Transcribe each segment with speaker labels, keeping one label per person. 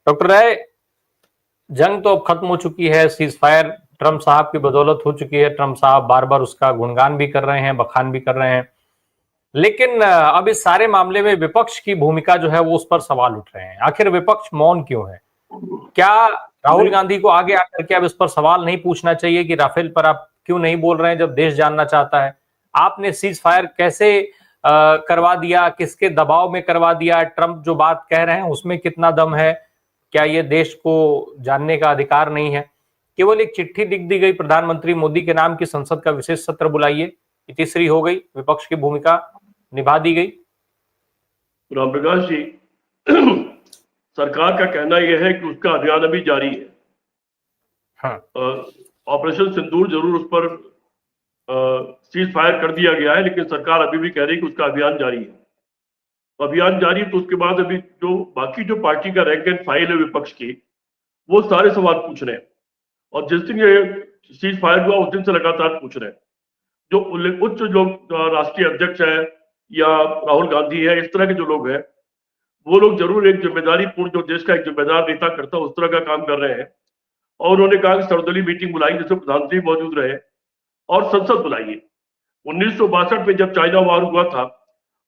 Speaker 1: Doctor राय, जंग तो अब खत्म हो चुकी है, सीज फायर ट्रंप साहब की बदौलत हो चुकी है। ट्रंप साहब बार बार उसका गुणगान भी कर रहे हैं, बखान भी कर रहे हैं, लेकिन अब इस सारे मामले में विपक्ष की भूमिका जो है वो उस पर सवाल उठ रहे हैं। आखिर विपक्ष मौन क्यों है? क्या राहुल गांधी को आगे आकर के अब इस पर सवाल नहीं पूछना चाहिए कि राफेल पर आप क्यों नहीं बोल रहे हैं जब देश जानना चाहता है? आपने सीज फायर कैसे करवा दिया, किसके दबाव में करवा दिया? ट्रंप जो बात कह रहे हैं उसमें कितना दम है? क्या ये देश को जानने का अधिकार नहीं है? केवल एक चिट्ठी लिख दी गई प्रधानमंत्री मोदी के नाम की, संसद का विशेष सत्र बुलाइए, तीसरी हो गई, विपक्ष की भूमिका निभा दी गई।
Speaker 2: राम प्रकाश जी, सरकार का कहना यह है कि उसका अभियान अभी जारी है।
Speaker 1: हाँ।
Speaker 2: ऑपरेशन सिंदूर जरूर उस पर सीज फायर कर दिया गया है, लेकिन सरकार अभी भी कह रही है कि उसका अभियान जारी है। अभियान जारी तो उसके बाद अभी जो बाकी जो पार्टी का रैंक एंड फाइल है विपक्ष की, वो सारे सवाल पूछ रहे हैं, और जिस दिन ये सीज फायर हुआ उस दिन से लगातार पूछ रहे हैं। जो उच्च लोग राष्ट्रीय अध्यक्ष है या राहुल गांधी है, इस तरह के जो लोग हैं, वो लोग जरूर एक जिम्मेदारी पूर्ण, जो देश का एक जिम्मेदार नेता करता है उस तरह का काम कर रहे हैं। और उन्होंने कहा कि सर्वदलीय मीटिंग बुलाई जिसमें प्रधानमंत्री मौजूद रहे, और संसद बुलाइए। 1962 में जब चाइना वार हुआ था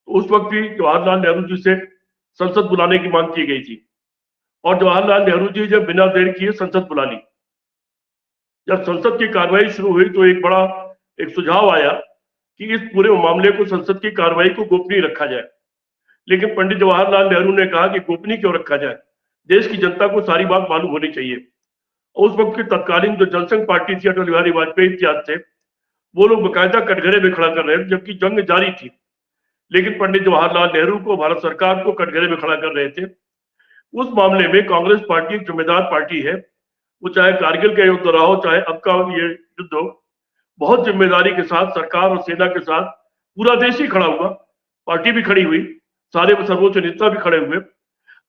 Speaker 2: तो उस वक्त भी जवाहरलाल नेहरू जी से संसद बुलाने की मांग की गई थी, और जवाहरलाल नेहरू जी जब बिना देर किए संसद बुला ली। जब संसद की कार्रवाई शुरू हुई तो एक बड़ा एक सुझाव आया कि इस पूरे मामले को, संसद की कार्रवाई को गोपनीय रखा जाए। लेकिन पंडित जवाहरलाल नेहरू ने कहा कि गोपनीय क्यों रखा जाए, देश की जनता को सारी बात मालूम होनी चाहिए। उस वक्त की तत्कालीन जो जनसंघ पार्टी थी, अटल बिहारी वाजपेयी इत्यादि थे, वो लोग बाकायदा कटघरे में खड़ा कर रहे थे जबकि जंग जारी थी। लेकिन पंडित जवाहरलाल नेहरू को, भारत सरकार को कटघरे में खड़ा कर रहे थे। उस मामले में कांग्रेस पार्टी एक जिम्मेदार पार्टी है, वो चाहे कारगिल का युद्ध रहा हो, चाहे अब का ये युद्ध हो, बहुत जिम्मेदारी के साथ सरकार और सेना के साथ पूरा देश ही खड़ा हुआ, पार्टी भी खड़ी हुई, सारे सर्वोच्च नेता भी खड़े हुए।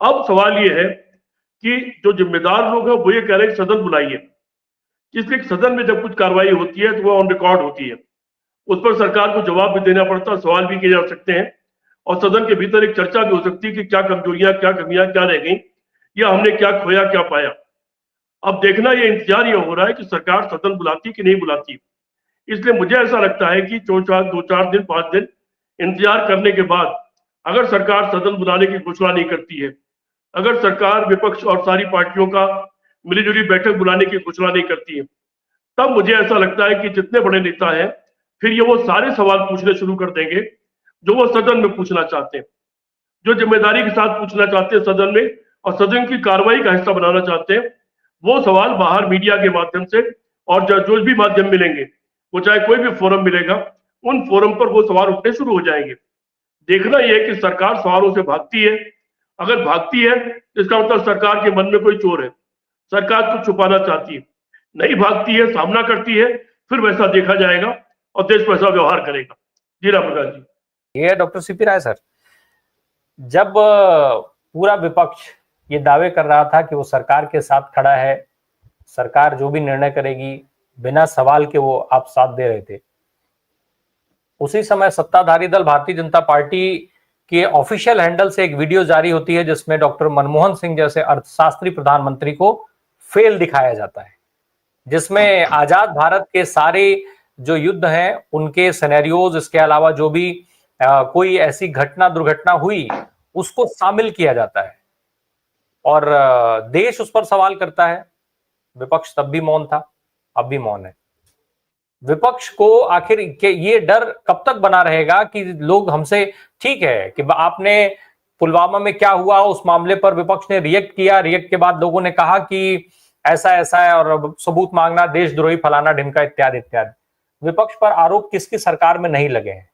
Speaker 2: अब सवाल ये है कि जो जिम्मेदार लोग हैं वो ये कह रहे हैं कि सदन बुलाइए, इसलिए सदन में जब कुछ कार्रवाई होती है तो वो ऑन रिकॉर्ड होती है, उस पर सरकार को जवाब भी देना पड़ता है, सवाल भी किए जा सकते हैं, और सदन के भीतर एक चर्चा भी हो सकती है कि क्या कमजोरियां, क्या कमियां, क्या रह गई, या हमने क्या खोया, क्या पाया। अब देखना, ये इंतजार ये हो रहा है कि सरकार सदन बुलाती कि नहीं बुलाती। इसलिए मुझे ऐसा लगता है कि 2-4 दिन 5 दिन इंतजार करने के बाद अगर सरकार सदन बुलाने की घोषणा नहीं करती है, अगर सरकार विपक्ष और सारी पार्टियों का मिलीजुली बैठक बुलाने की घोषणा नहीं करती है, तब मुझे ऐसा लगता है कि जितने बड़े नेता हैं फिर ये वो सारे सवाल पूछने शुरू कर देंगे जो वो सदन में पूछना चाहते हैं, जो जिम्मेदारी के साथ पूछना चाहते हैं सदन में, और सदन की कार्रवाई का हिस्सा बनाना चाहते हैं। वो सवाल बाहर मीडिया के माध्यम से और जो भी माध्यम मिलेंगे, वो चाहे कोई भी फोरम मिलेगा, उन फोरम पर वो सवाल उठने शुरू हो जाएंगे। देखना यह है कि सरकार सवालों से भागती है। अगर भागती है तो इसका मतलब सरकार के मन में कोई चोर है, सरकार कुछ छुपाना चाहती है। नहीं भागती है, सामना करती है, फिर वैसा देखा जाएगा और देश वैसा व्यवहार करेगा। जी राम प्रकाश जी।
Speaker 1: ये डॉक्टर सीपी राय सर, जब पूरा विपक्ष ये दावे कर रहा था कि वो सरकार के साथ खड़ा है, सरकार जो भी निर्णय करेगी बिना सवाल के वो आप साथ दे रहे थे, उसी समय सत्ताधारी दल भारतीय जनता पार्टी के ऑफिशियल हैंडल से एक वीडियो जारी होती है जिसमें डॉक्टर मनमोहन सिंह जैसे अर्थशास्त्री प्रधानमंत्री को फेल दिखाया जाता है, जिसमें आजाद भारत के सारे जो युद्ध हैं उनके सिनेरियोज, इसके अलावा जो भी कोई ऐसी घटना दुर्घटना हुई उसको शामिल किया जाता है, और देश उस पर सवाल करता है। विपक्ष तब भी मौन था, अब भी मौन है। विपक्ष को आखिर ये डर कब तक बना रहेगा कि लोग हमसे, ठीक है कि आपने पुलवामा में क्या हुआ उस मामले पर विपक्ष ने रिएक्ट किया, रिएक्ट के बाद लोगों ने कहा कि ऐसा ऐसा है और सबूत मांगना, देशद्रोही, फलाना ढिमका इत्यादि इत्यादि। विपक्ष पर आरोप किसकी सरकार में नहीं लगे हैं?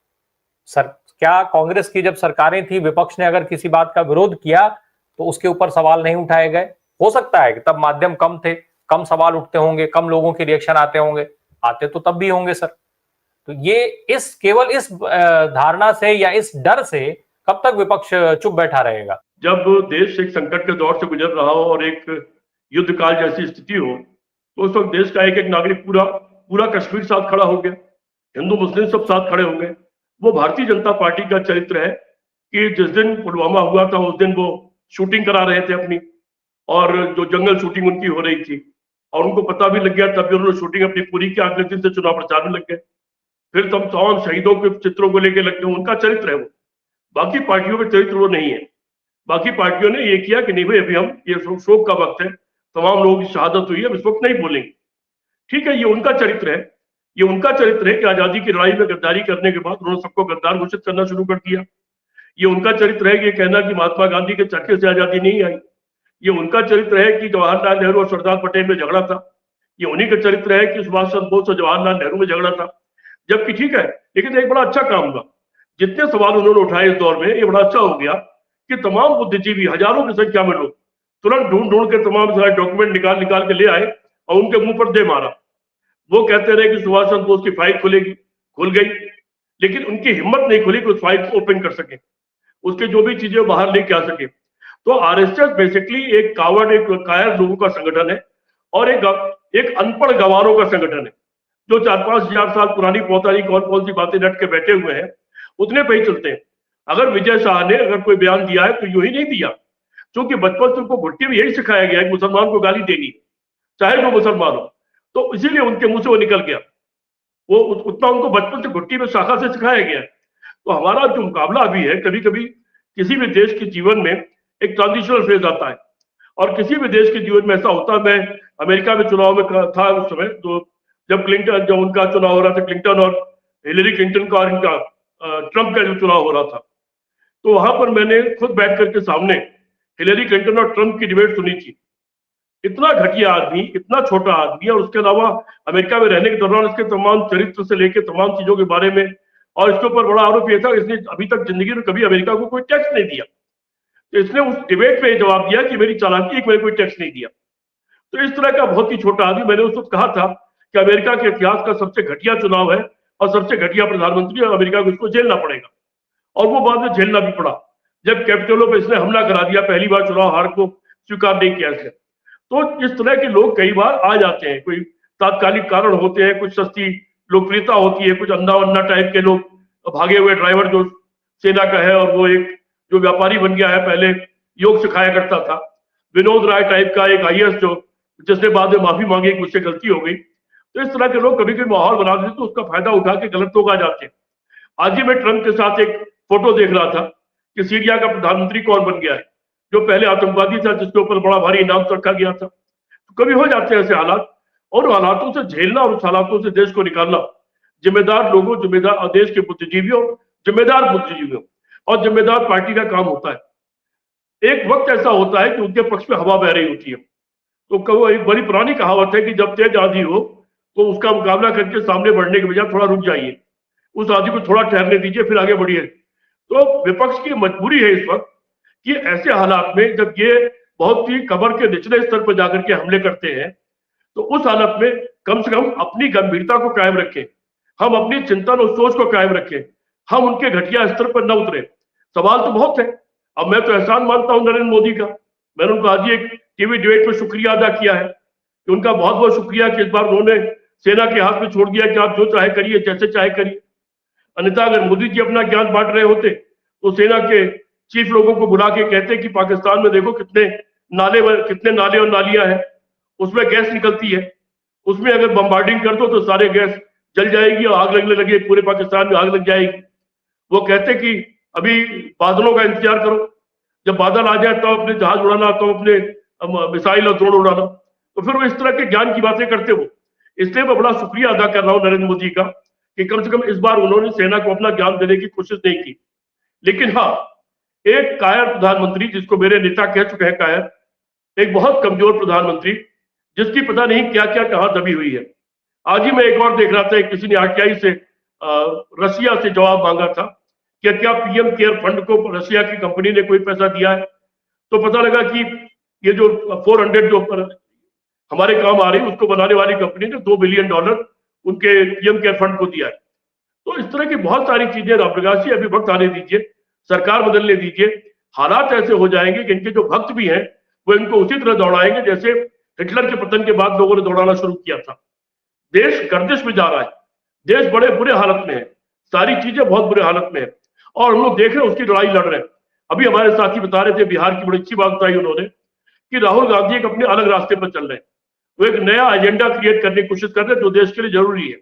Speaker 1: क्या कांग्रेस की जब सरकारें थी, विपक्ष ने अगर किसी बात का विरोध किया तो उसके ऊपर सवाल नहीं उठाए गए? हो सकता है कि तब माध्यम कम थे, कम सवाल उठते होंगे, कम लोगों के रिएक्शन आते होंगे, आते तो तब भी होंगे सर। तो ये केवल इस धारणा से या इस डर से कब तक विपक्ष चुप बैठा रहेगा?
Speaker 2: जब देश एक संकट के दौर से गुजर रहा हो और एक युद्ध काल जैसी स्थिति हो, तो उस वक्त देश का एक एक नागरिक पूरा कश्मीर साथ खड़ा हो गया, हिंदू मुस्लिम सब साथ खड़े हो गए। वो भारतीय जनता पार्टी का चरित्र है कि जिस दिन पुलवामा हुआ था उस दिन वो शूटिंग करा रहे थे अपनी, और जो जंगल शूटिंग उनकी हो रही थी, और उनको पता भी लग गया, तब भी उन्होंने शूटिंग अपनी पूरी की, अगले दिन से चुनाव प्रचार में लग गए। फिर तमाम शहीदों के चित्रों को लेकर लग गए, उनका चरित्र है वो। बाकी पार्टियों का चरित्र वो नहीं है। बाकी पार्टियों ने ये किया कि नहीं भाई, अभी हम ये शोक का वक्त है, तमाम लोगों की शहादत हुई है, अब इस वक्त नहीं बोलेंगे। ठीक है, ये उनका चरित्र है। ये उनका चरित्र है कि आजादी की लड़ाई में गद्दारी करने के बाद उन्होंने सबको गद्दार घोषित करना शुरू कर दिया। ये उनका चरित्र है कि कहना कि महात्मा गांधी के चरखे से आजादी नहीं आई। ये उनका चरित्र है कि जवाहरलाल नेहरू और सरदार पटेल में झगड़ा था। ये उन्हीं का चरित्र है कि सुभाष चंद्र बोस और जवाहरलाल नेहरू में झगड़ा था। जबकि ठीक है, लेकिन एक बड़ा अच्छा काम हुआ, जितने सवाल उन्होंने उठाए इस दौर में, ये बड़ा अच्छा हो गया कि तमाम बुद्धिजीवी, हजारों की संख्या में लोग तुरंत ढूंढ ढूंढ के तमाम सारे डॉक्यूमेंट निकाल निकाल के ले आए और उनके मुंह पर दे मारा। वो कहते रहे कि सुभाष चंद्र बोस की फाइल खुलेगी, खुल गई, लेकिन उनकी हिम्मत नहीं खुली कि उस फाइल को ओपन कर सके, उसके जो भी चीजें बाहर लेके आ सके। तो आरएसएस बेसिकली एक कावर्ड, एक कायर लोगों का संगठन है और एक अनपढ़ गवारों का संगठन है, जो 4-5 हजार साल पुरानी पौतारी कौन कौन सी बातें रट के बैठे हुए हैं, उतने पे ही चलते हैं। अगर विजय शाह ने अगर कोई बयान दिया है तो यूं ही नहीं दिया, क्योंकि बचपन से उनको भुट्टी में यही सिखाया गया है कि मुसलमान को गाली देनी, चाहे जो मुसलमान हो, तो इसीलिए उनके मुंह से वो निकल गया। वो उतना उनको बचपन से भुट्टी में शाखा से सिखाया गया है। तो हमारा जो मुकाबला अभी है, कभी कभी किसी भी देश के जीवन में एक ट्रांजिशनल फेज आता है, और किसी भी देश के जीवन में ऐसा होता है। मैं अमेरिका में चुनाव में था उस समय, तो जब उनका चुनाव हो रहा था, क्लिंटन और हिलरी क्लिंटन का और इनका ट्रंप का जो चुनाव हो रहा था, तो वहां पर मैंने खुद बैठ करके सामने हिलरी क्लिंटन और ट्रंप की डिबेट सुनी थी। इतना घटिया आदमी, इतना छोटा आदमी, और उसके अलावा अमेरिका में रहने के दौरान इसके तमाम चरित्र से लेकर तमाम चीजों के बारे में, और इसके ऊपर बड़ा आरोप यह था इसने अभी तक जिंदगी में कभी अमेरिका को कोई टैक्स नहीं दिया। तो इसने उस डिबेट में जवाब दिया कि मेरी चालाकी है कि मैंने कोई टैक्स नहीं दिया। तो इस तरह का बहुत ही छोटा आदमी, मैंने उस वक्त कहा था कि अमेरिका के इतिहास का सबसे घटिया चुनाव है और सबसे घटिया प्रधानमंत्री, और अमेरिका को इसको झेलना पड़ेगा। और वो बाद में झेलना भी पड़ा, जब कैपिटलों पर इसने हमला करा दिया, पहली बार चुनाव हार को स्वीकार नहीं किया इसने। तो इस तरह के लोग कई बार आ जाते हैं, कोई तात्कालिक कारण होते हैं, कुछ सस्ती लोकप्रियता होती है, कुछ अंधा वन्ना टाइप के लोग, भागे हुए ड्राइवर जो सेना का है, और वो एक जो व्यापारी बन गया है, पहले योग सिखाया करता था, विनोद राय टाइप का एक आईएएस जो, जिसने बाद में माफी मांगी कि मुझसे गलती हो गई। तो इस तरह के लोग कभी कभी माहौल बना देते तो उसका फायदा उठा के गलत लोग आ जाते हैं। आज ही मैं ट्रंप के साथ एक फोटो देख रहा था कि सीरिया का प्रधानमंत्री कौन बन गया है, जो पहले आतंकवादी था, जिसके ऊपर बड़ा भारी इनाम रखा गया था। तो कभी हो जाते हैं ऐसे हालात, और हालातों से झेलना और उस हालातों से देश को निकालना जिम्मेदार लोगों, जिम्मेदार देश के बुद्धिजीवियों, जिम्मेदार बुद्धिजीवियों और जिम्मेदार पार्टी का काम होता है। एक वक्त ऐसा होता है कि उनके पक्ष में हवा बह रही होती है, तो एक बड़ी पुरानी कहावत है कि जब तेज आंधी हो तो उसका मुकाबला करके सामने बढ़ने के बजाय थोड़ा रुक जाइए, उस आंधी को थोड़ा ठहरने दीजिए, फिर आगे बढ़िए। तो विपक्ष की मजबूरी है इस वक्त कि ऐसे हालात में जब ये बहुत ही कमर के निचले स्तर पर जाकर के हमले करते हैं, तो उस हालत में कम से कम अपनी गंभीरता को कायम रखें, हम अपनी चिंतन और सोच को कायम रखें, हम उनके घटिया स्तर पर न उतरे। सवाल तो बहुत है। अब मैं तो एहसान मानता हूं नरेंद्र मोदी का, मैंने उनको आज एक टीवी डिबेट में शुक्रिया अदा किया है कि उनका बहुत बहुत शुक्रिया कि इस बार उन्होंने सेना के हाथ में छोड़ दिया कि आप जो चाहे करिए, जैसे चाहे करिए। अन्यथा अगर मोदी जी अपना ज्ञान बांट रहे होते तो सेना के चीफ लोगों को बुला के कहते कि पाकिस्तान में देखो कितने नाले और नालियां हैं, उसमें गैस निकलती है, उसमें अगर बम्बार्डिंग कर दो तो सारे गैस जल जाएगी और आग लगने लगे, पूरे पाकिस्तान में आग लग जाएगी। वो कहते कि अभी बादलों का इंतजार करो, जब बादल आ जाए तो अपने जहाज उड़ाना, तो अपने मिसाइल और ड्रोन उड़ाना। तो फिर वो इस तरह के ज्ञान की बातें करते हो। इसलिए मैं बड़ा शुक्रिया अदा कर रहा हूं नरेंद्र मोदी का कि कम से कम इस बार उन्होंने सेना को अपना ज्ञान देने की कोशिश नहीं की। लेकिन हाँ, एक कायर प्रधानमंत्री, जिसको मेरे नेता कह चुके हैं कायर, एक बहुत कमजोर प्रधानमंत्री जिसकी पता नहीं क्या क्या कहां दबी हुई है। आज ही मैं एक और देख रहा था, किसी ने आरटीआई से रसिया से जवाब मांगा था कि क्या पीएम केयर फंड को रसिया की कंपनी ने कोई पैसा दिया है। तो पता लगा कि ये जो 400 जो हमारे काम आ रही है, उसको बनाने वाली कंपनी ने $2 बिलियन उनके पीएम केयर फंड को दिया है। तो इस तरह की बहुत सारी चीजें, रामप्रकाश जी अभी वक्त आने दीजिए, सरकार बदलने दीजिए, हालात ऐसे हो जाएंगे कि इनके जो भक्त भी हैं वो इनको उसी तरह दौड़ाएंगे जैसे हिटलर के पतन के बाद लोगों ने दौड़ाना शुरू किया था। देश गर्दिश में जा रहा है, देश बड़े बुरे हालत में है, सारी चीजें बहुत बुरे हालत में है, और हम लोग देख रहे हैं उसकी लड़ाई लड़ रहे हैं। अभी हमारे साथी बता रहे थे, बिहार की बड़ी अच्छी बात बताई उन्होंने कि राहुल गांधी एक अपने अलग रास्ते पर चल रहे हैं, वो एक नया एजेंडा क्रिएट करने की कोशिश कर रहे हैं जो देश के लिए जरूरी है।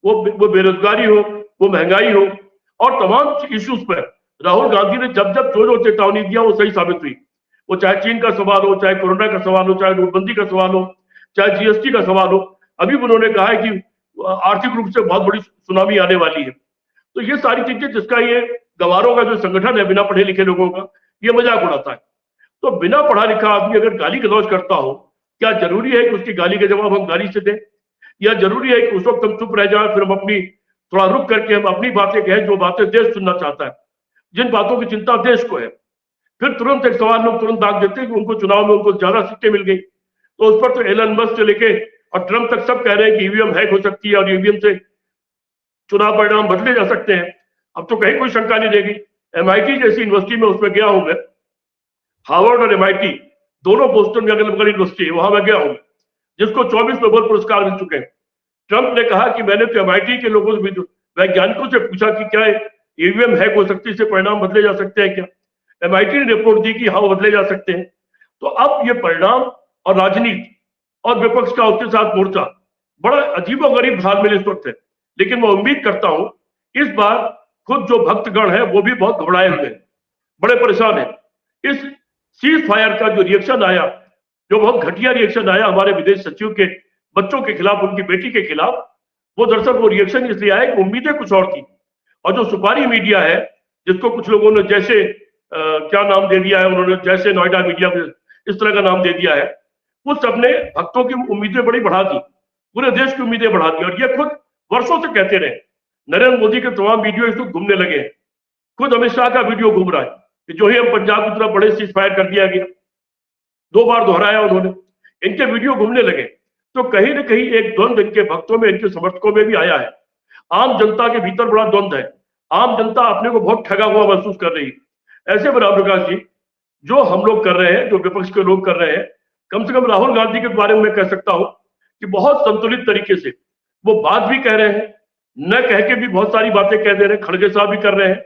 Speaker 2: वो बेरोजगारी हो, वो महंगाई हो, और तमाम इश्यूज पर राहुल गांधी ने जब जब जो चेतावनी दिया वो सही साबित हुई। वो चाहे चीन का सवाल हो, चाहे कोरोना का सवाल हो, चाहे नोटबंदी का सवाल हो, चाहे जीएसटी का सवाल हो। अभी उन्होंने कहा है कि आर्थिक रूप से बहुत बड़ी सुनामी आने वाली है। तो ये सारी चीजें, जिसका ये गवारों का जो संगठन है बिना पढ़े लिखे लोगों का, ये मजाक उड़ाता है। तो बिना पढ़ा लिखा आदमी अगर गाली गलौज करता हो, क्या जरूरी है कि उसकी गाली के जवाब हम गाली से दें, या जरूरी है कि उस वक्त हम चुप रह जाए, फिर हम अपनी थोड़ा रुक करके हम अपनी बातें कहें जो बातें देश सुनना चाहता है, जिन बातों की चिंता देश को है। फिर तुरंत एक सवाल लोग तुरंत दाग देते हैं कि उनको चुनाव में उनको ज्यादा सीटें मिल गई, तो उस पर तो एलन मस्क से लेके और ट्रंप तक सब कह रहे हैं कि ईवीएम हैक हो सकती है और ईवीएम से चुनाव परिणाम बदले जा सकते हैं। अब तो कहीं कोई शंका नहीं रहेगी। एमआईटी जैसी यूनिवर्सिटी में उसमें गया हूं मैं, हार्वर्ड और एमआईटी दोनों बोस्टन में अगल बगल यूनिवर्सिटी है, वहां मैं गया हूं, जिसको 24 नोबेल पुरस्कार मिल चुके हैं। ट्रंप ने कहा कि मैंने तो एमआईटी के लोगों से, वैज्ञानिकों से पूछा कि क्या ईवीएम हैक हो सकती है, इससे परिणाम बदले जा सकते हैं क्या। एमआईटी ने रिपोर्ट दी कि हाँ बदले जा सकते हैं। तो अब ये परिणाम और राजनीति और विपक्ष का उसके साथ मोर्चा बड़ा अजीबोगरीब हाल में इस वक्त है। लेकिन मैं उम्मीद करता हूं इस बार खुद जो भक्तगण है वो भी बहुत घबराए हुए हैं, बड़े परेशान हैं। इस सीज फायर का जो रिएक्शन आया, जो बहुत घटिया रिएक्शन आया हमारे विदेश सचिव के बच्चों के खिलाफ, उनकी बेटी के खिलाफ, वो दरअसल वो रिएक्शन इसलिए आया कि उम्मीदें कुछ और थी। और जो सुपारी मीडिया है, जिसको कुछ लोगों ने जैसे क्या नाम दे दिया है, उन्होंने जैसे नोएडा मीडिया इस तरह का नाम दे दिया है, उस सबने भक्तों की उम्मीदें बड़ी बढ़ा दी, पूरे देश की उम्मीदें बढ़ा दी। और ये खुद वर्षों से कहते रहे। नरेंद्र मोदी के तमाम वीडियो इस वक्त घूमने लगे हैं, खुद अमित शाह का वीडियो घूम रहा है कि जो ही हम पंजाब की तरफ बड़े सीज फायर कर दिया गया, 2 बार दोहराया उन्होंने, इनके वीडियो घूमने लगे। तो कहीं ना कहीं एक द्वंद इनके भक्तों में, इनके समर्थकों में भी आया है। आम जनता के भीतर बड़ा द्वंद है, आम जनता अपने को बहुत ठगा हुआ महसूस कर रही है। ऐसे में राम प्रकाश जी, जो हम लोग कर रहे हैं, जो विपक्ष के लोग कर रहे हैं, कम से कम राहुल गांधी के बारे में मैं कह सकता हूं कि बहुत संतुलित तरीके से वो बात भी कह रहे हैं, न कह के भी बहुत सारी बातें कह दे रहे हैं, खड़गे साहब भी कर रहे हैं,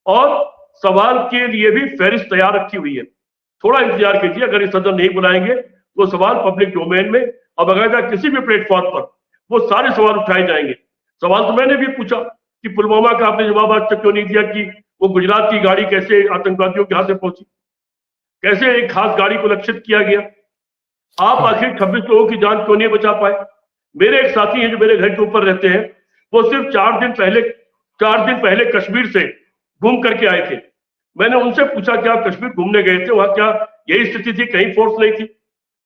Speaker 2: और सवाल के लिए भी फहरिस्त तैयार रखी हुई है। थोड़ा इंतजार कीजिए, अगर इस सदन नहीं बुलाएंगे तो सवाल पब्लिक डोमेन में और बकायदा किसी भी प्लेटफॉर्म पर वो सारे सवाल उठाए जाएंगे। सवाल तो मैंने भी पूछा कि पुलवामा का आपने जवाब आज तक क्यों नहीं दिया, कि वो गुजरात की गाड़ी कैसे आतंकवादियों के हाथ से पहुंची, कैसे एक खास गाड़ी को लक्षित किया गया, आप आखिर 26 लोगों की जान क्यों नहीं बचा पाए। मेरे एक साथी हैं जो मेरे घर के ऊपर रहते हैं, वो सिर्फ 4 दिन पहले कश्मीर से घूम करके आए थे। मैंने उनसे पूछा कि आप कश्मीर घूमने गए थे, वहां क्या यही स्थिति थी, कहीं फोर्स नहीं थी।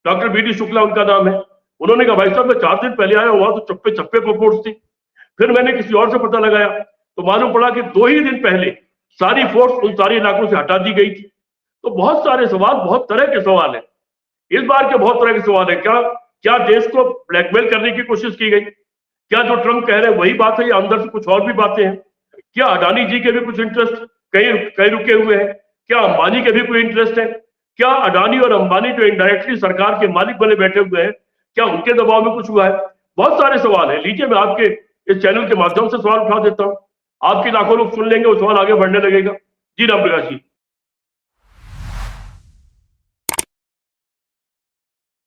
Speaker 2: डॉक्टर बीडी शुक्ला उनका नाम है। उन्होंने कहा भाई साहब मैं 4 दिन पहले आया, वहां तो चप्पे चप्पे पर फोर्स थी। फिर मैंने किसी और से पता लगाया तो मालूम पड़ा कि 2 ही दिन पहले सारी फोर्स उन सारे इलाकों से हटा दी गई थी। तो बहुत सारे सवाल, बहुत तरह के सवाल है इस बार के, बहुत तरह के सवाल है। क्या देश को ब्लैकमेल करने की कोशिश की गई? क्या जो ट्रंप कह रहे हैं वही बात है, या अंदर से कुछ और भी बातें हैं? क्या अडानी जी के भी कुछ इंटरेस्ट कहीं रुके हुए हैं? क्या अंबानी के भी कोई इंटरेस्ट है? क्या अडानी और अंबानी जो इनडायरेक्टली सरकार के मालिक बने बैठे हुए हैं, क्या उनके दबाव में कुछ हुआ है? बहुत सारे सवाल है। लीजिए मैं आपके इस चैनल के माध्यम से सवाल उठा देता हूं, आपके लाखों लोग सुन लेंगे, वो सवाल आगे बढ़ने लगेगा। जी राम प्रकाश जी।